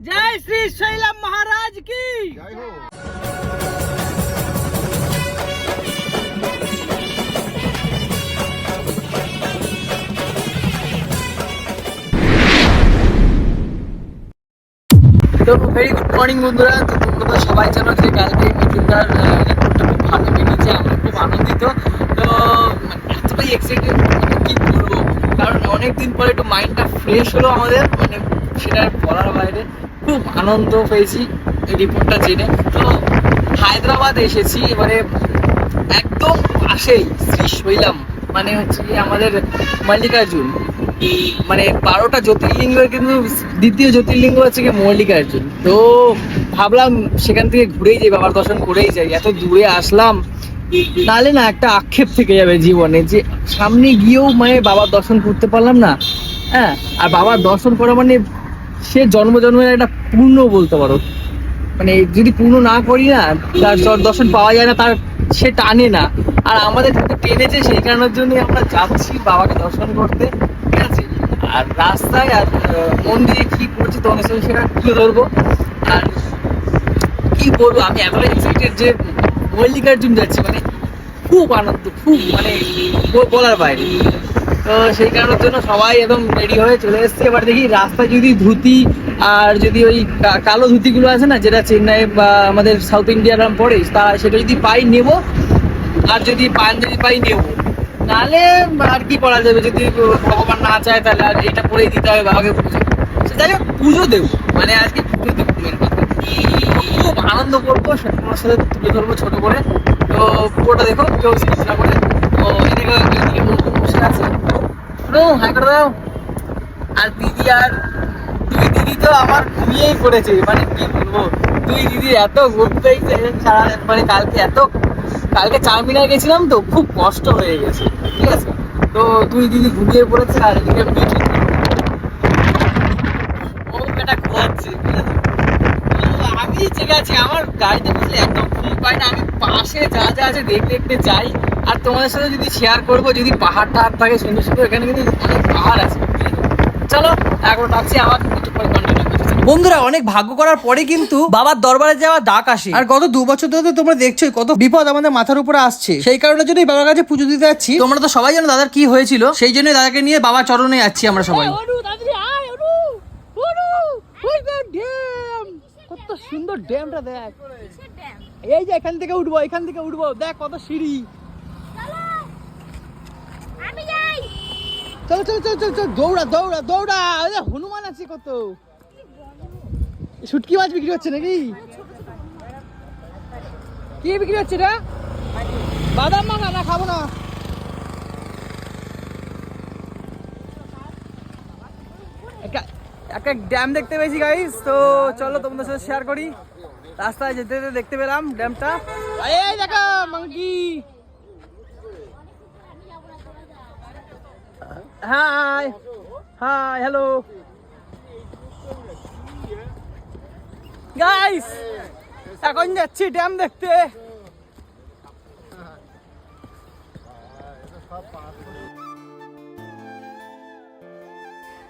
जय श्री शैलम महाराज की जय हो। তো ভেরি গুড মর্নিং বন্ধুরা। তো তোমরা সবাই জানো যে কালকে মিঠুনদার রিপোর্টটা খুব ভালো বেরিয়েছে, আমরা খুব আনন্দিত। তো এতটাই এক্সাইটেড কি বলবো, কারণ অনেকদিন পরে একটু মাইন্ডটা ফ্রেশ হলো আমাদের, মানে সেটা বলার বাইরে। খুব আনন্দ পেয়েছি এই রিপোর্টটা জেনে। তো হায়দ্রাবাদ এসেছি, এবারে একদম পাশেই শ্রী শৈলম, মানে হচ্ছে কি আমাদের মল্লিকার্জুন, মানে 12টা জ্যোতির্লিঙ্গের কিন্তু দ্বিতীয় জ্যোতির্লিঙ্গ হচ্ছে কি মল্লিকার্জুন। তো ভাবলাম সেখান থেকে ঘুরেই যাই, বাবার দর্শন করেই যাই। এত দূরে আসলাম, তাহলে না একটা আক্ষেপ থেকে যাবে জীবনে, যে সামনে গিয়েও মানে বাবার দর্শন করতে পারলাম না। হ্যাঁ, আর বাবার দর্শন করা মানে সে জন্ম জন্মের একটা পূর্ণ বলতে পারো। মানে যদি পূর্ণ না করি না, তার দর্শন পাওয়া যায় না, তার সে টানে না। আর আমাদের কিন্তু টেনেছে, সেই কারণের জন্য আমরা যাচ্ছি বাবাকে দর্শন করতে, ঠিক আছে। আর রাস্তায় আর মন্দিরে কি করছে তোমাদের সঙ্গে সেটা তুলে ধরবো। আর কি বলবো, আমি এতটাই এক্সাইটেড যে মল্লিকার্জুন যাচ্ছি, মানে খুব আনন্দ, খুব মানে বলার বাইরে। তো সেই কারণের জন্য সবাই একদম রেডি হয়ে চলে এসছে। এবার দেখি রাস্তায় যদি ধুতি আর যদি ওই কালো ধুতিগুলো আছে না, যেটা চেন্নাই বা আমাদের সাউথ ইন্ডিয়ার পরে, তা সেটা যদি পাই নেবো, আর যদি পাঞ্জাবি পাই নেবো। নাহলে আর কি করা যাবে, যদি ভগবান না চায় তাহলে আর এটা পরেই দিতে হবে বাবাকে পুজো। যাই হোক, পুজো দেবো, মানে আজকে পুজো দেবো। খুব আনন্দ করবো, সেটা তোমার সাথে তুলে ধরবো ছোট করে। তো পুরোটা দেখো, কেউ স্কিপ না করে। তো এদিকে বসে আছে, হাই করে দাও। আর দিদি আর দুই দিদি তো আমার ঘুমিয়েই পড়েছে, মানে কি বলবো, দুই দিদি এত ঘুরতে সারা, মানে কালকে চারমিনার গেছিলাম তো খুব কষ্ট হয়ে গেছে, ঠিক আছে। তো দুই দিদি ঘুমিয়ে পড়েছে, আর এদিকে মিঠু ও বেটা ঘুমাচ্ছে, ঠিক আছে। আমি ঠিক আছে, আমার গাড়িতে বসলে একদম ঘুম পাই না, আমি পাশে যা যা আছে দেখতে দেখতে যাই। আর তোমাদের সাথে যদি শেয়ার করবো, যদি পাহাড় টাহাড় থাকে সুন্দর সুন্দর, এখানে কিন্তু অনেক পাহাড় আছে। চলো এখন ডাকছি, আমার একটু পরে কন্টিনিউ করছি। বন্ধুরা, অনেক ভাগ্য করার পরে কিন্তু বাবার দরবারে যাওয়া ডাক আসে। আর গত 2 বছর ধরে তোমরা দেখছোই কত বিপদ আমাদের মাথার উপরে আসছে। সেই কারণে জন্যই বাবার কাছে পুজো দিতে যাচ্ছি। তোমরা তো সবাই জানো দাদার কি হয়েছিল, সেই জন্যই দাদাকে নিয়ে বাবার চরণে যাচ্ছি আমরা সবাই। কত সুন্দর ড্যামটা দেখ, এই যে এখান থেকে উঠবো, দেখ কত সিঁড়ি। চল চল চল চল চল, দৌড়া দৌড়া দৌড়া। হনুমান আছে কত। শুটকি মাছ বিক্রি হচ্ছে নাকি? কি বিক্রি হচ্ছে রে? বাদাম মাখা না, খাবো না। একটা ড্যাম দেখতে পেয়েছি গাইস, তো চলো তোমাদের সাথে শেয়ার করি। রাস্তায় যেতে যেতে দেখতে পেলাম ড্যামটা। এই দেখো monkey. High high, hello guys, এখন যাচ্ছি ড্যাম দেখতে।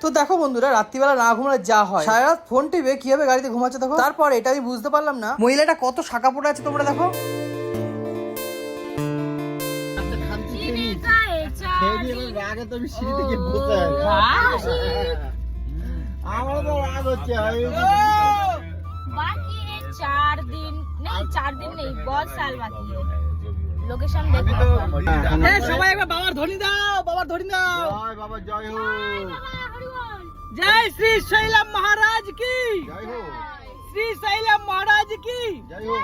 তো দেখো বন্ধুরা, রাত্রিবেলা না ঘুমালে যা হয়, সারা রাত ফোন টিপে কিভাবে গাড়িতে ঘুমাচ্ছে দেখো। তারপর এটা আমি বুঝতে পারলাম না মহিলাটা কত শাখা পড়ে আছে, তোমরা দেখো। সবাই একবার বাবার ধ্বনি দাও, বাবার ধ্বনি দাও। बाबा जय हो। जय श्री शैलम महाराज की जय हो। श्री शैलम महाराज की जय हो।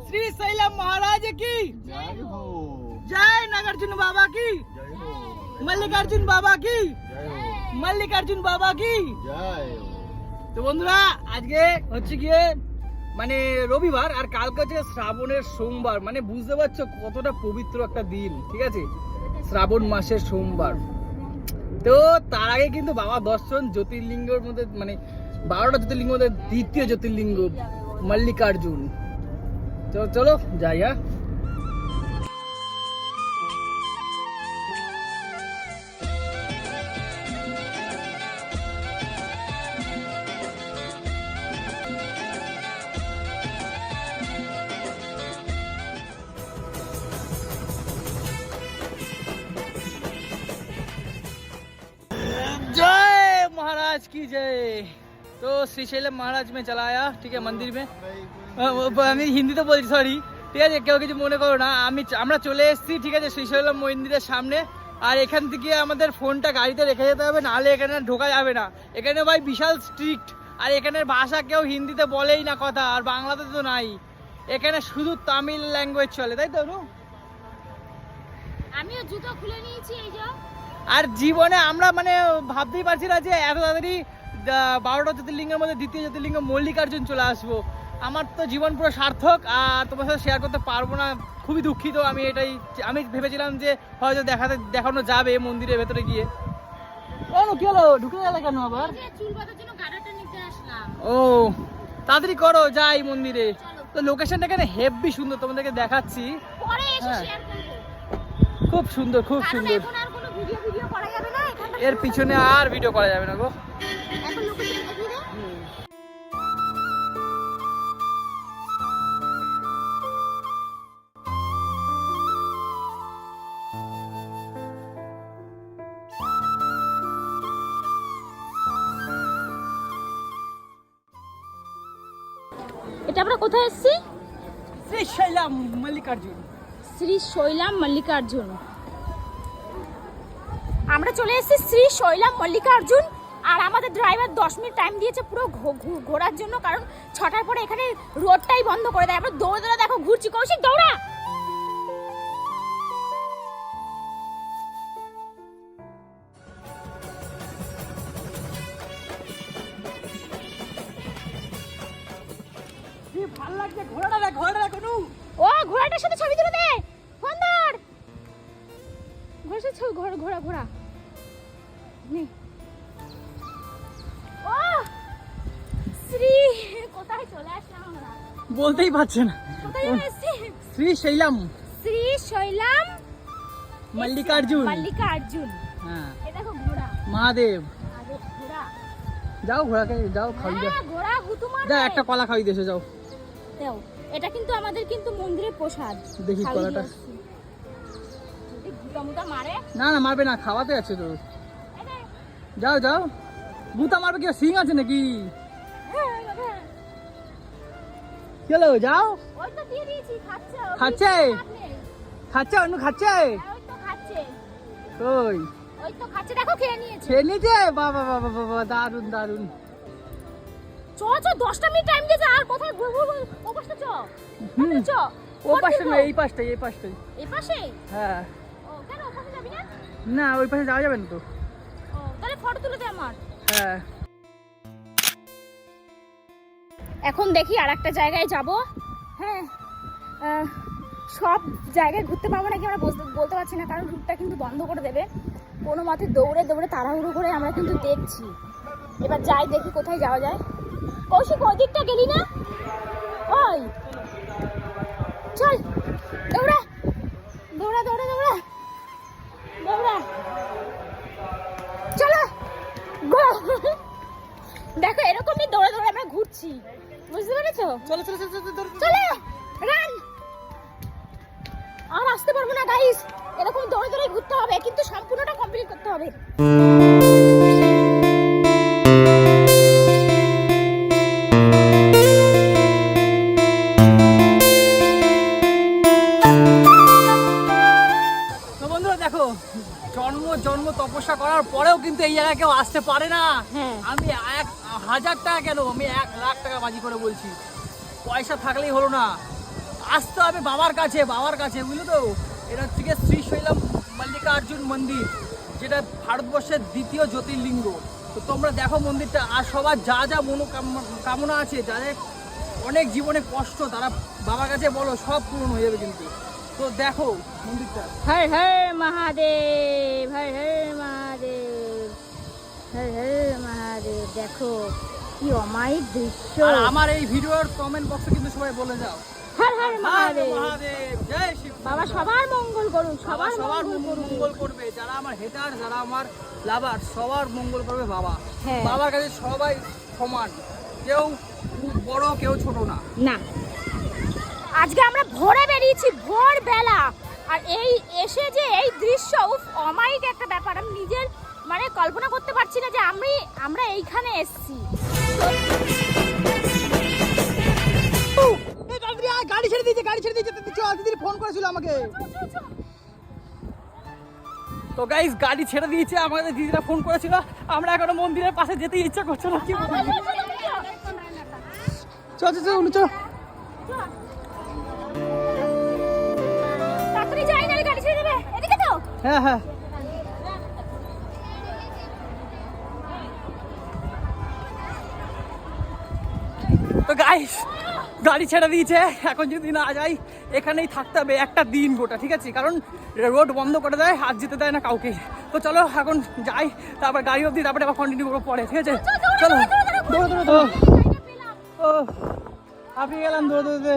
श्री शैलम महाराज की जय हो। जय नागार्जुन बाबा की जय हो। मल्लिकार्जुन बाबा की जय हो। मल्लिकार्जुन बाबा की जय हो। তো বন্ধুরা, আজকে হচ্ছে গিয়ে মানে রবিবার, আর কালকে হচ্ছে শ্রাবণের সোমবার। মানে বুঝতে পারছো কতটা পবিত্র একটা দিন, ঠিক আছে, শ্রাবণ মাসের সোমবার। তো তার আগে কিন্তু বাবা দর্শন, জ্যোতির্লিঙ্গের মধ্যে মানে 12টা জ্যোতির্লিঙ্গের মধ্যে দ্বিতীয় জ্যোতির্লিঙ্গ মল্লিকার্জুন। চলো যাই। হ্যাঁ, की जय। तो श्रीशैलम महाराज में चला आया, ठीक है, मंदिर में। আমি হিন্দিতে বলছি, সরি, ঠিক আছে, কেউ কিছু মনে করো না। আমরা চলে এসেছি, ঠিক আছে, শ্রীশৈলম মন্দিরের সামনে। আর এখান থেকে আমাদের ফোনটা গাড়িতে রেখে যেতে হবে, নাহলে এখানে ঢোকা যাবে না। এখানে ভাই বিশাল স্ট্রিক্ট, আর এখানের ভাষা কেউ হিন্দিতে বলেই না কথা, আর বাংলাতে তো নাই, এখানে শুধু তামিল ল্যাঙ্গুয়েজ চলে, তাই তো? আমিও জুতো খুলে নিয়েছি, এই যে। আর জীবনে আমরা মানে ভাবতেই পারছি না যে এত তাড়াতাড়ি 12টা জ্যোতির্লিঙ্গের মধ্যে দ্বিতীয় জ্যোতির্লিঙ্গ মল্লিকার্জুন চলে আসবো। আমার তো জীবন পুরো সার্থক, আর তোমার সাথে শেয়ার করতে পারবো না, খুবই দুঃখিত। আমি ভেবেছিলাম যে হয়তো দেখানো যাবে মন্দিরের ভেতরে গিয়ে। কি হলো, ঢুকে গেল কেন আবার? চুল বাঁধার জন্য গাড়াটা নিতে আসলাম। ও, তাড়াতাড়ি করো, যাই মন্দিরে। তো লোকেশনটা এখানে হেভি সুন্দর, তোমাদেরকে দেখাচ্ছি। পরে এসে হ্যাঁ, শেয়ার করব। খুব সুন্দর, খুব সুন্দর। এখন আর কোনো ভিডিও করা যাবে না, এখানটা এর পিছনে আর ভিডিও করা যাবে না গো। এখন লোকেশন দেখিয়ে দে। এটা আমরা কোথায় এসেছি? শ্রীশৈলম মল্লিকার্জুন। শ্রী শৈলাম মল্লিকার্জুন। আমরা চলে এসেছি শ্রী শৈলাম মল্লিকার্জুন। আর আমাদের ড্রাইভার 10 মিনিট টাইম দিয়েছে পুরো ঘোরার জন্য, কারণ 6টার পরে এখানে রোডটাই বন্ধ করে দেয়। আমরা দৌড়ে দৌড়ে দেখো ঘুরছি। কৌশিক দৌড়া। ভালো লাগছে, ঘোড়াটা দেখ অনু। ও ঘোড়াটার সাথে ছবি তুলে দে, ফোন ধর। ঘোড়ার সাথে ঘোড়া নে। ও শ্রী, কোথায় চলে আসলাম আমরা? বলতেই পারছে না। কোথায় চলে এসেছি? শ্রীশৈলম শ্রী শৈলাম মল্লিকার্জুন। হ্যাঁ, এই দেখো ঘোড়া। মহাদেব। আরে ঘোড়া, যাও ঘোড়াকে যাও, খাওয়াই দাও। হ্যাঁ, ঘোড়া হুতু মারবে। যা, একটা কলা খাওয়াই দেশে যাও। দাও। এটা কিন্তু আমাদের মন্দিরের প্রসাদ। দেখি খাইয়ে কলাটা। দিয়েছি। যদি গুতা মারে। না মারবে না, খাওয়াতে আছে তো। এই নে। যাও গুতা মারবে, কি সিং আছে নাকি? হ্যাঁ, হ্যাঁ। চলো যাও। ওই তো দিয়ে দিয়েছি, খাচ্ছে। খাচ্ছে? নেই। খাচ্ছে অনু, খাচ্ছে। হ্যাঁ, ওই তো খাচ্ছে। ওই তো খাচ্ছে, দেখো খেয়ে নিয়েছে। খেয়ে নিয়েছে। বাবা, দারুন। চ 10টা মিনিট টাইম দিয়েছে। আর কোথায় ঘুরবো? ও পাশটা চ। হুম, চ। ও পাশটা না, এই পাশটাই। এই পাশে? হ্যাঁ। ও কেন ও পাশে যাবি না? না, ওই পাশে যাওয়া যাবে না তো। ও তাহলে ফটো তুলে দে আমার। হ্যাঁ। এখন দেখি আর একটা জায়গায় যাব। হ্যাঁ, সব জায়গায় ঘুরতে পারবো নাকি আমরা বলতে পারছি না, কারণ রুটটা কিন্তু বন্ধ করে দেবে। কোনো মতে দৌড়ে তাড়াহুড়ো করে আমরা কিন্তু দেখছি। এবার যাই, দেখি কোথায় যাওয়া যায়। কৌশিক, ওই দিকটা গেলি না? ওই চল, দৌড়া। চলো গো। দেখো এরকমই দৌড়ে আমরা ঘুরছি, বুঝতে পেরেছো? চলো চলো রান। আর আসতে পারবো না গাইস, এরকম দৌড়ে ঘুরতে হবে, কিন্তু সম্পূর্ণটা কমপ্লিট করতে হবে। তো বন্ধুরা দেখো, জন্ম তপস্যা করার পরেও কিন্তু এই জায়গায় কেউ আসতে পারে না। হ্যাঁ। আমি 1000 টাকা কেন, আমি 1 লাখ টাকা বাজি করে বলছি, পয়সা থাকলেই হলো না, আসতে হবে বাবার কাছে, বুঝলো তো? এটা হচ্ছে গিয়ে শ্রীশৈলম মল্লিকার্জুন মন্দির, যেটা ভারতবর্ষের দ্বিতীয় জ্যোতির্লিঙ্গ। তো তোমরা দেখো মন্দিরটা, আর সবার যা মনোকামনা আছে, যাদের অনেক জীবনে কষ্ট, তারা বাবার কাছে বলো, সব পূরণ হয়ে যাবে কিন্তু। তো দেখো মন্দিরটা। হর হর মহাদেব, হর হর মহাদেব, হর হর মহাদেব। দেখো কি অমায়িক দৃশ্য। আর আমার এই ভিডিওর কমেন্ট বক্সে কিন্তু সবাই বলে যাও, হর হর মহাদেব। মহাদেব, জয় শিব। বাবা সবার মঙ্গল করুন, সবার সবার মঙ্গল করবে, যারা আমার হেটার, যারা আমার লাভার, সবার মঙ্গল করবে বাবা। হ্যাঁ। বাবার কাছে সবাই সমান, কেউ বড় কেউ ছোট না। না, আজকে আমরা ভোরে বেরিয়েছি, ভোরবেলা, আর এই এসে যে এই দৃশ্য, অমায়িক একটা ব্যাপার। আমি নিজের মানে কল্পনা করতে পারছি না যে আমরা এইখানে এসেছি। গাড়ি ছেড়ে দিয়েছে দিদি ফোন করেছিল আমাকে। তো গাইস গাড়ি ছেড়ে দিয়েছে, আমাদের দিদিরা ফোন করেছিল, আমরা এখনো মন্দিরের পাশে যেতে ইচ্ছা করছে না। কি বলবো? চল তাড়াতাড়ি যাই না, গাড়ি ছেড়ে দেবে। এদিকে তো। হ্যাঁ তো গাইস গাড়ি ছেড়ে দিয়েছে, এখন যদি না যাই এখানেই থাকতে হবে একটা দিন গোটা, ঠিক আছে? কারণ রোড বন্ধ করে দেয়, হাত যেতে দেয় না কাউকে। তো চলো এখন যাই, তারপর গাড়ি অবধি, তারপরে আবার কন্টিনিউ করবো পরে, ঠিক আছে? চলো ও আপনি গেলাম দৌড়ে,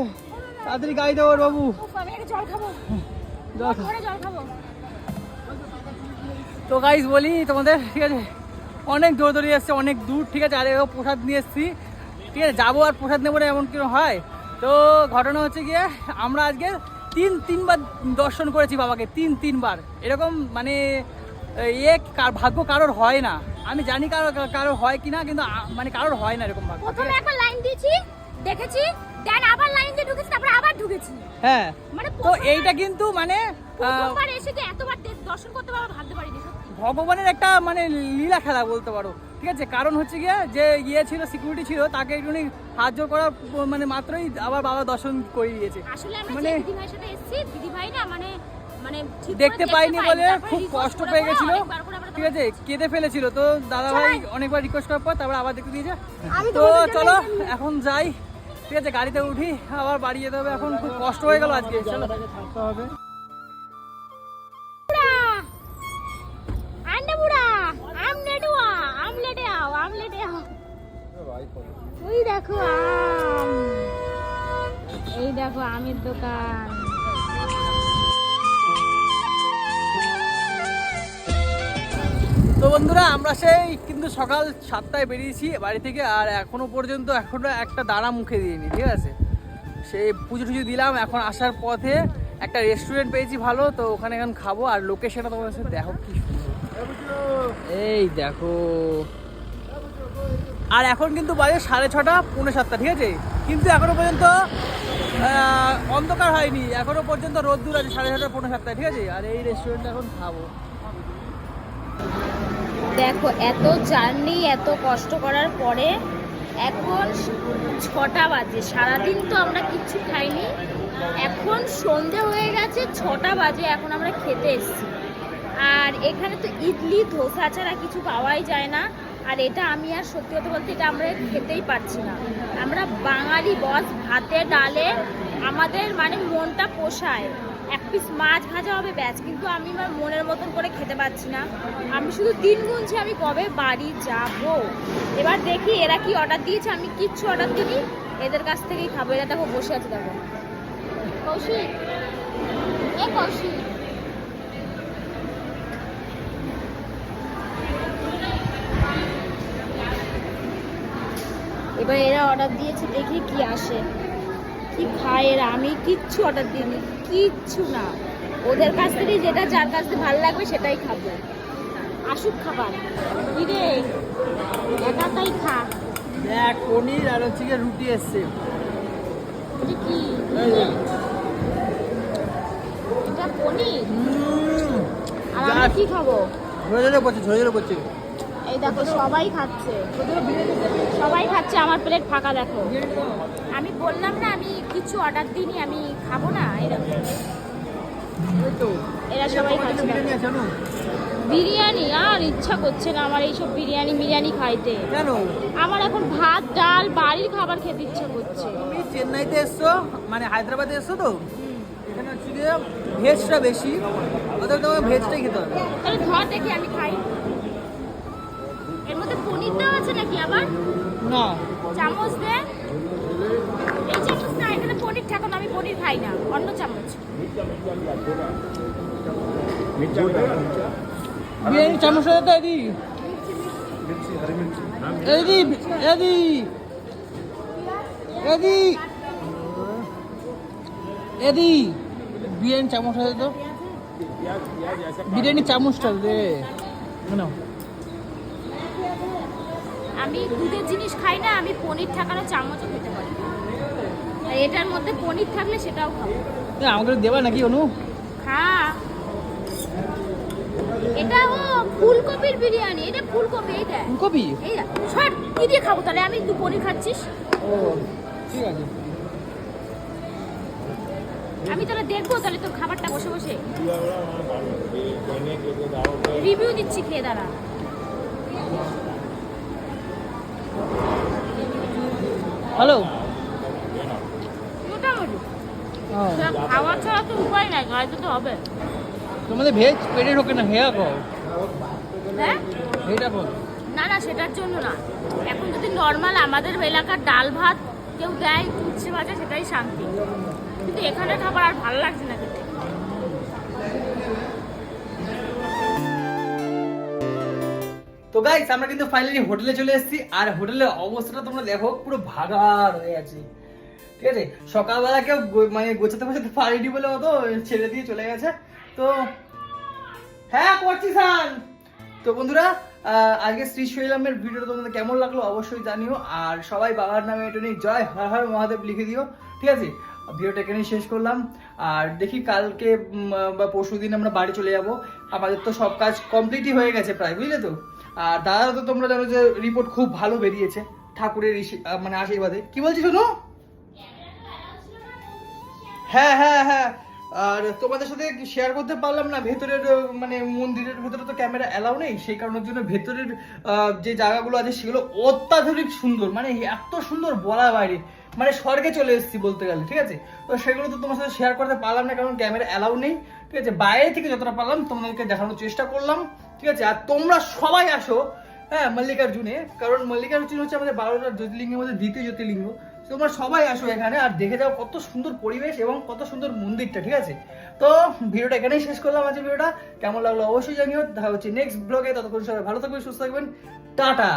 তাড়াতাড়ি গাড়ি দেবো বাবু। আমি একটা জল খাবো, জল খাবো। তো গাইস বলি তোমাদের, ঠিক আছে, অনেক দৌড়ে এসছে, অনেক দূর, ঠিক আছে? আর এও প্রসাদ নিয়ে এসছি, ঠিক আছে? যাবো আর প্রসাদ নেবো না এমন কেন হয়? তো ঘটনা হচ্ছে গিয়ে আমরা আজকে তিনবার দর্শন করেছি বাবাকে, তিনবার। এরকম মানে ভাগ্য কারোর হয় না, আমি জানি কারোর হয় কিনা, কিন্তু মানে কারোর হয় না এরকম ভাগ্য। প্রথমে একবার লাইন দিয়েছি, দেখেছি, দেন আবার লাইন দিয়ে ঢুকেছি, তারপর আবার ঢুকেছি। হ্যাঁ, মানে তো এইটা কিন্তু মানে প্রথমবার এসে যে এতবার দর্শন করতে পারবো ভাবতে পারিনি। ভগবানের একটা মানে লীলা খেলা বলতে পারো, ঠিক আছে? কারণ হচ্ছে গিয়ে যে ছিল সিকিউরিটি ছিল, তাকে একটুখানি হাত জোর করা মানে মাত্রই আবার বাবা দর্শন করে দিয়েছে। আসলে আমরা মানে দিদি ভাইয়ের সাথে এসেছি, দিদি ভাই না মানে ঠিক দেখতে পাইনি বলে খুব request কষ্ট করে পেয়ে গেছিল, অনেকবার করে আমরা ঠিক আছে? কেঁদে ফেলেছিল, তো দাদা ভাই অনেকবার রিকোয়েস্ট করার পর তারপর আবার দেখতে দিয়েছে। আমি তো চলো এখন যাই, ঠিক আছে? গাড়িতে উঠি, আবার বাড়ি যেতে হবে, এখন খুব কষ্ট হয়ে গেল আজকে। চলো থাকতে হবে। ওই দেখো আম, এই দেখো আমের দোকান। তো বন্ধুরা আমরা সেই কিন্তু সকাল 7টায় বেরিয়েছি বাড়ি থেকে, আর এখনো একটা দাঁড়া মুখে দিইনি, ঠিক আছে? সেই পুজো টুজো দিলাম, এখন আসার পথে একটা রেস্টুরেন্ট পেয়েছি ভালো, তো ওখানে এখন খাবো। আর লোকেশনটা তোমাদের সাথে দেখো কি সুন্দর, এই দেখো। আর এখন কিন্তু বাজে 6:30, 6:45, ঠিক আছে? কিন্তু এখনো পর্যন্ত অন্ধকার হয়নি, এখনো পর্যন্ত রোদ্দুর আছে 6:30, 6:45, ঠিক আছে? আর এই রেস্টুরেন্টে এখন খাবো। দেখো এত জার্নি, এত কষ্ট করার পরে এখন 6টা বাজে। সারাদিন তো আমরা কিচ্ছু খাইনি, এখন সন্ধে হয়ে গেছে, 6টা বাজে, এখন আমরা খেতে এসেছি। আর এখানে তো ইডলি ধোসা ছাড়া কিছু পাওয়াই যায় না। আর এটা আমি আর সত্যি কথা বলতে এটা আমরা খেতেই পারছি না। আমরা বাঙালি বস, ভাতে ডালে আমাদের মানে মনটা পোষায়, এক পিস মাছ ভাজা হবে ব্যাস, কিন্তু আমি আমার মনের মতন করে খেতে পারছি না। আমি শুধু দিন গুনছি আমি কবে বাড়ি যাব। এবার দেখি এরা কি অর্ডার দিয়েছে, আমি কিচ্ছু অর্ডার দিইনি, এদের কাছ থেকেই খাবো। এরা দেখো বসে আছে, দেখো কৌশিক, এ কৌশিক, এবার এরা অর্ডার দিয়েছে, দেখি কি আসে, কি খায় এরা। আমি কিচ্ছু অর্ডার দিইনি, কিচ্ছু না, ওদের কাছ থেকে যেটা যার কাছ থেকে ভালো লাগবে সেটাই খাবো। আসুক খাবার, কি রে একাটাই খা। দেখ পনির আর হচ্ছে গিয়ে রুটি এসছে। এটা কি? এটা পনির, আর আমি কি খাবো? ঝরে করছে। এই দেখো সবাই খাচ্ছে, সবাই খাচ্ছে, আমার প্লেট ফাঁকা। দেখো আমি বললাম না আমি কিছু অর্ডার দিইনি, আমি খাবো না। এরা সবাই খাচ্ছে। বিরিয়ানি আর ইচ্ছা করছে না আমার এইসব বিরিয়ানি খাইতে। কেন? আমার এখন ভাত ডাল বাড়ির খাবার খেতে ইচ্ছা করছে। তুমি চেন্নাইতে এসছো, মানে হায়দ্রাবাদে এসছো, তো এখানে হচ্ছে গিয়ে ভেজটা বেশি, ওদের তোমাকে ভেজটাই খেতে হবে। তাহলে ধর দেখি আমি খাই। এর মধ্যে পনির দেওয়া আছে নাকি আবার? না, চামচ দে। এই চামচ না, এখানে পনির থাকে না, আমি পনির খাই না, অন্য চামচ। বিরিয়ানি চামচ তো এদি এদি এদি এদি এদি বিরিয়ানি চামচ আছে তো, বিরিয়ানি চামচটা দে। আমি দুধের জিনিস খাই না, আমি পনির ঠাকানো চামচও খেতে পারি না। আর এটার মধ্যে পনির থাকলে সেটাও খাবো। আমাকে দেবা নাকি অনু? খা। এটা ও ফুলকপির বিরিয়ানি, এটা ফুলকপি, এই দেখ ফুলকপি। এই দেখ সর, কি দিয়ে খাবো তাহলে? আমি তুই পনির খাচ্ছিস। ও ঠিক আছে, আমি তাহলে দেখবো তাহলে তোর খাবারটা বসে বসে রিভিউ দিচ্ছি, খেয়ে দাঁড়া। হ্যালো। মোটামুটি খাওয়া ছাড়া তো উপায় নাই, খাইতে তো হবে। তোমাদের ভেজ পেটে ঢোকে না, হেয়া কর, হ্যাঁ এটা কর। না না, সেটার জন্য না। এখন যদি নর্মাল আমাদের এলাকার ডাল ভাত কেউ দেয়, উচ্ছে ভাজা, সেটাই শান্তি। কিন্তু এখানে খাবার আর ভালো লাগছে না খেতে। তো গাইস আমরা কিন্তু ফাইনালি হোটেলে চলে এসেছি, আর হোটেলের অবস্থাটা তোমরা দেখো, পুরো ভাগাড় হয়ে আছে। ঠিক আছে, সকালবেলা কেউ মানে গোছাতে গোছাতে পারিনি বলে অত ছেড়ে দিয়ে চলে গেছে। তো হ্যাঁ করছি স্যার। তো বন্ধুরা, আজকে শ্রী শৈলামের ভিডিওটা তোমাদের কেমন লাগলো অবশ্যই জানিও, আর সবাই বাবার নামে এটা নিয়ে জয় হর হর মহাদেব লিখে দিও। ঠিক আছে, ভিডিওটা এখানেই শেষ করলাম, আর দেখি কালকে বা পরশু দিন আমরা বাড়ি চলে যাব। আমাদের তো সব কাজ কমপ্লিটই হয়ে গেছে প্রায়, বুঝলে তো। আর দাদা তো তোমরা জানো যে রিপোর্ট খুব ভালো বেরিয়েছে ঠাকুরের মানে আশীর্বাদে। কি বলছি শোনো? হ্যাঁ হ্যাঁ হ্যাঁ, আর তোমাদের সাথে শেয়ার করতে পারলাম না ভেতরের, মানে মন্দিরের ভেতরে তো ক্যামেরা অ্যালাউ নেই, সেই কারণের জন্য ভেতরের যে জায়গাগুলো আছে সেগুলো অত্যাধুনিক সুন্দর, মানে এত সুন্দর বলা বাইরে, মানে স্বর্গে চলে এসেছি বলতে গেলে। ঠিক আছে, তো সেগুলো তো তোমার সাথে শেয়ার করতে পারলাম না, কারণ ক্যামেরা অ্যালাউ নেই। ঠিক আছে, বাইরে থেকে যতটা পারলাম তোমাদেরকে দেখানোর চেষ্টা করলাম। ঠিক আছে, আর তোমরা সবাই আসো হ্যাঁ মল্লিকার্জুনে, কারণ মল্লিকার্জুন হচ্ছে আমাদের 12টা জ্যোতির্লিঙ্গের মধ্যে দ্বিতীয় জ্যোতির্লিঙ্গ। তোমরা সবাই আসো এখানে আর দেখে যাও কত সুন্দর পরিবেশ এবং কত সুন্দর মন্দিরটা। ঠিক আছে, তো ভিডিওটা এখানেই শেষ করলাম। আজকে ভিডিওটা কেমন লাগলো অবশ্যই জানিও। দেখা হচ্ছে নেক্সট ব্লগে, ততক্ষণ সবাই ভালো থাকবেন, সুস্থ থাকবেন, টাটা।